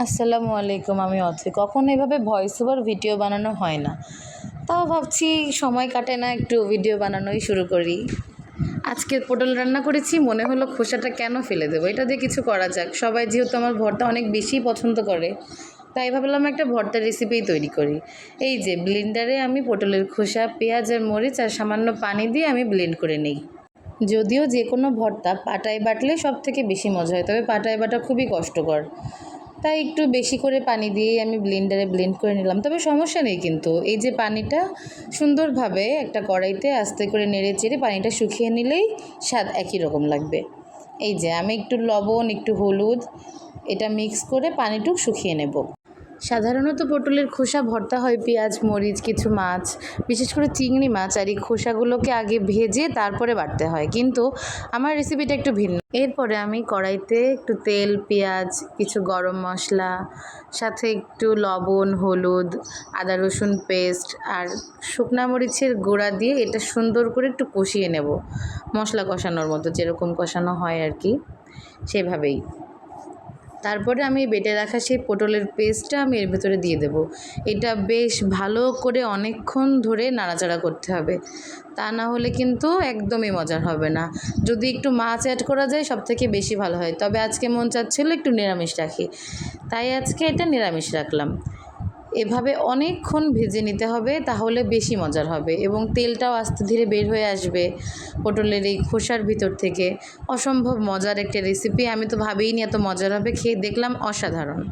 আসসালামু আলাইকুম, আমি অথৈ। কখনো এভাবে ভয়েস ওভার ভিডিও বানানো হয় না, তাও ভাবছি সময় কাটে না, একটু ভিডিও বানানোই শুরু করি। আজকে পটল রান্না করেছি, মনে হলো খোসাটা কেন ফেলে দেবো, এটা দিয়ে কিছু করা যাক। সবাই যেহেতু আমার ভর্তা অনেক বেশি পছন্দ করে, তাই ভাবলাম একটা ভর্তার রেসিপিই তৈরি করি। এই যে ব্লেন্ডারে আমি পটলের খোসা, পেঁয়াজ আর মরিচ আর সামান্য পানি দিয়ে আমি ব্লেন্ড করে নিই। যদিও যে কোনো ভর্তা পাটায় বাটলে সব থেকে বেশি মজা হয়, তবে পাটায় বাটা খুবই কষ্টকর, তাই একটু বেশি করে পানি দিয়েই আমি ব্লেন্ডারে ব্লেন্ড করে নিলাম। তবে সমস্যা নেই, কিন্তু এই যে পানিটা সুন্দরভাবে একটা কড়াইতে আস্তে করে নেড়ে চেড়ে পানিটা শুকিয়ে নিলেই স্বাদ একই রকম লাগবে। এই যে আমি একটু লবণ, একটু হলুদ এটা মিক্স করে পানিটুক শুকিয়ে নেব। সাধারণত পটলের খোসা ভর্তা হয় পেঁয়াজ, মরিচ, কিছু মাছ, বিশেষ করে চিংড়ি মাছ, আর এই খোসাগুলোকে আগে ভেজে তারপরে বাটতে হয়, কিন্তু আমার রেসিপিটা একটু ভিন্ন। এরপরে আমি কড়াইতে একটু তেল, পেঁয়াজ, কিছু গরম মশলা, সাথে একটু লবণ, হলুদ, আদা রসুন পেস্ট আর শুকনা মরিচের গুঁড়া দিয়ে এটা সুন্দর করে একটু কষিয়ে নেব, মশলা কষানোর মতো, যেরকম কষানো হয় আর কি, সেভাবেই। তারপরে আমি বেটে রাখা সেই পটলের পেস্টটা আমি এর ভেতরে দিয়ে দেব। এটা বেশ ভালো করে অনেকক্ষণ ধরে নাড়াচাড়া করতে হবে, তা না হলে কিন্তু একদমই মজার হবে না। যদি একটু মাছ অ্যাড করা যায় সব থেকে বেশি ভালো হয়, তবে আজকে মন চাচ্ছিল একটু নিরামিষ রাখি, তাই আজকে এটা নিরামিষ রাখলাম। এভাবে অনেকক্ষণ ভেজে নিতে হবে, তাহলে বেশি মজার হবে এবং তেলটাও আস্তে ধীরে বের হয়ে আসবে পটলের এই খোসার ভিতর থেকে। অসম্ভব মজার একটা রেসিপি, আমি তো ভাবিনি এত মজার হবে, খেয়ে দেখলাম অসাধারণ।